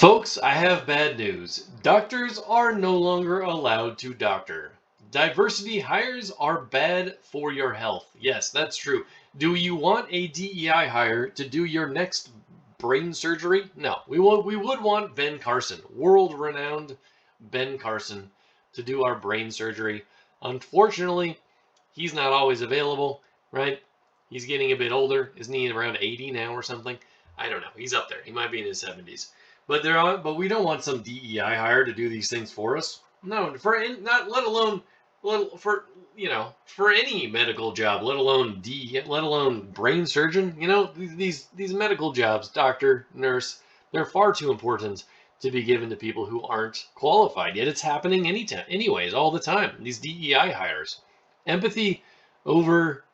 Folks, I have bad news. Doctors are no longer allowed to doctor. Diversity hires are bad for your health. Yes, that's true. Do you want a DEI hire to do your next brain surgery? No. We would want Ben Carson, world-renowned Ben Carson, to do our brain surgery. Unfortunately, he's not always available, right? He's getting a bit older. Isn't he around 80 now or something? I don't know. He's up there. He might be in his 70s. But we don't want some DEI hire to do these things for us. No, not let alone for any medical job, let alone brain surgeon. These medical jobs, doctor, nurse, they're far too important to be given to people who aren't qualified. Yet it's happening anyways, all the time. These DEI hires, empathy over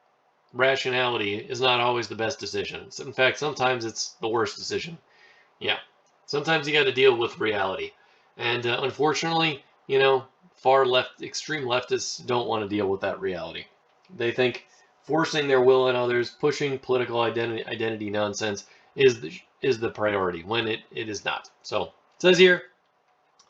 rationality is not always the best decision. In fact, sometimes it's the worst decision. Yeah. Sometimes you got to deal with reality. And unfortunately, far left, extreme leftists don't want to deal with that reality. They think forcing their will on others, pushing political identity nonsense is the priority when it is not. So it says here,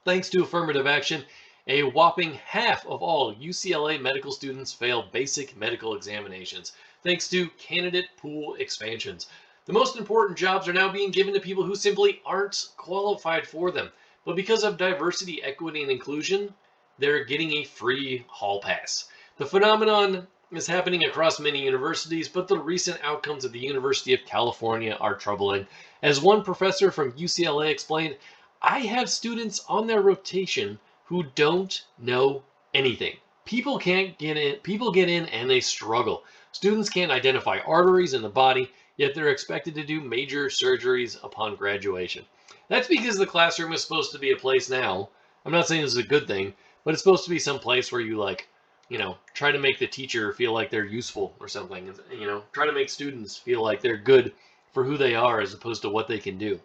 thanks to affirmative action, a whopping half of all UCLA medical students fail basic medical examinations, thanks to candidate pool expansions. The most important jobs are now being given to people who simply aren't qualified for them. But because of diversity, equity, and inclusion, they're getting a free hall pass. The phenomenon is happening across many universities, but the recent outcomes at the University of California are troubling. As one professor from UCLA explained, I have students on their rotation who don't know anything. People get in and they struggle. Students can't identify arteries in the body, yet they're expected to do major surgeries upon graduation. That's because the classroom is supposed to be a place now. I'm not saying this is a good thing, but it's supposed to be some place where you try to make the teacher feel like they're useful or something. Try to make students feel like they're good for who they are as opposed to what they can do.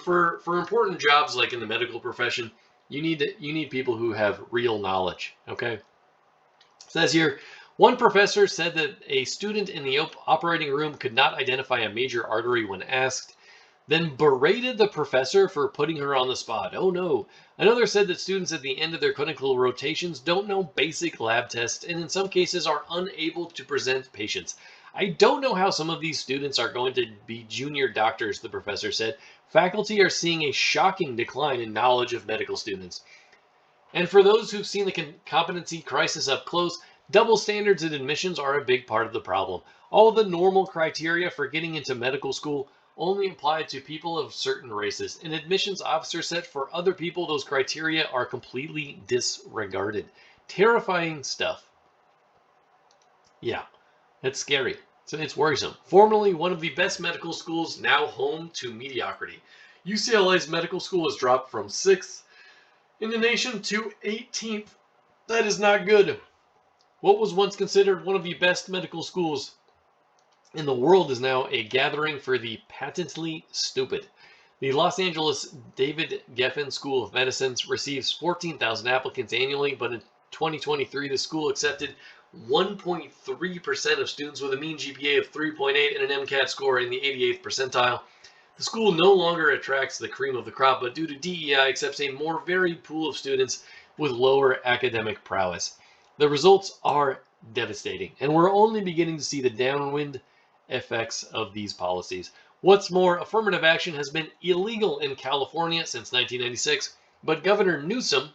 For important jobs like in the medical profession, you need people who have real knowledge. Okay. It says here, one professor said that a student in the operating room could not identify a major artery when asked, then berated the professor for putting her on the spot. Oh no. Another said that students at the end of their clinical rotations don't know basic lab tests and in some cases are unable to present patients. I don't know how some of these students are going to be junior doctors, the professor said. Faculty are seeing a shocking decline in knowledge of medical students. And for those who've seen the competency crisis up close, double standards in admissions are a big part of the problem. All the normal criteria for getting into medical school only apply to people of certain races. An admissions officer said for other people, those criteria are completely disregarded. Terrifying stuff. Yeah, it's scary. So it's worrisome. Formerly one of the best medical schools, now home to mediocrity. UCLA's medical school has dropped from 6th in the nation to 18th. That is not good. What was once considered one of the best medical schools in the world is now a gathering for the patently stupid. The Los Angeles David Geffen School of Medicine receives 14,000 applicants annually, but in 2023 the school accepted 1.3% of students with a mean GPA of 3.8 and an MCAT score in the 88th percentile. The school no longer attracts the cream of the crop, but due to DEI accepts a more varied pool of students with lower academic prowess. The results are devastating, and we're only beginning to see the downwind effects of these policies. What's more, affirmative action has been illegal in California since 1996, but Governor Newsom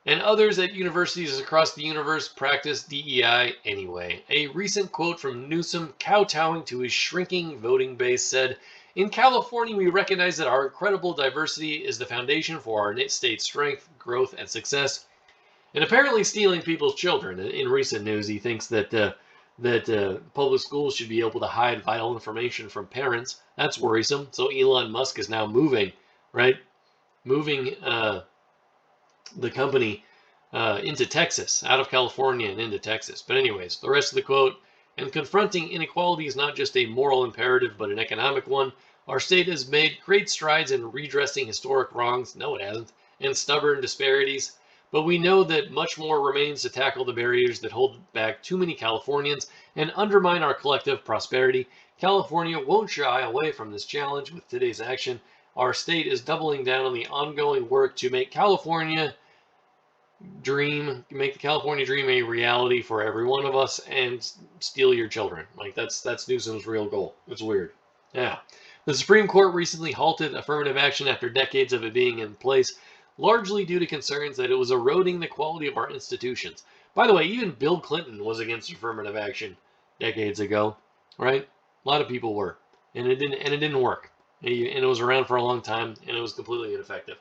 and others at universities across the universe practice DEI anyway. A recent quote from Newsom, kowtowing to his shrinking voting base, said, "In California, we recognize that our incredible diversity is the foundation for our state's strength, growth, and success." And apparently stealing people's children. In recent news, he thinks that public schools should be able to hide vital information from parents. That's worrisome. So Elon Musk is now moving the company into Texas, out of California and into Texas. But anyways, the rest of the quote, and confronting inequality is not just a moral imperative, but an economic one. Our state has made great strides in redressing historic wrongs. No, it hasn't. And stubborn disparities. But we know that much more remains to tackle the barriers that hold back too many Californians and undermine our collective prosperity. California won't shy away from this challenge with today's action. our state is doubling down on the ongoing work to make the California dream a reality for every one of us and steal your children. Like that's Newsom's real goal. It's weird. Yeah. The Supreme Court recently halted affirmative action after decades of it being in place, largely due to concerns that it was eroding the quality of our institutions. By the way, even Bill Clinton was against affirmative action decades ago, right? A lot of people were, and it didn't work. And it was around for a long time, and it was completely ineffective.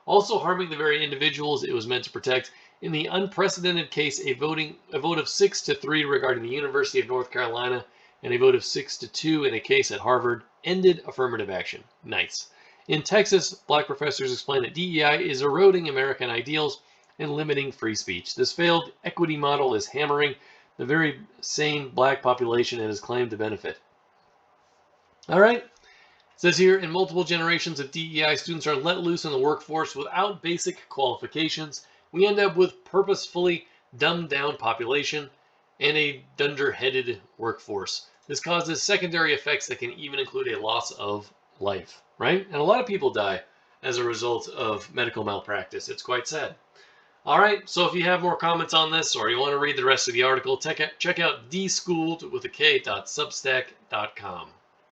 Also harming the very individuals it was meant to protect. In the unprecedented case, a vote of 6-3 regarding the University of North Carolina and a vote of 6-2 in a case at Harvard ended affirmative action. Nice. In Texas, black professors explained that DEI is eroding American ideals and limiting free speech. This failed equity model is hammering the very same black population it has claimed to benefit. All right. It says here, in multiple generations of DEI, students are let loose in the workforce without basic qualifications. We end up with purposefully dumbed down population and a dunder-headed workforce. This causes secondary effects that can even include a loss of life, right? And a lot of people die as a result of medical malpractice. It's quite sad. All right, so if you have more comments on this or you want to read the rest of the article, check out dschooled.substack.com.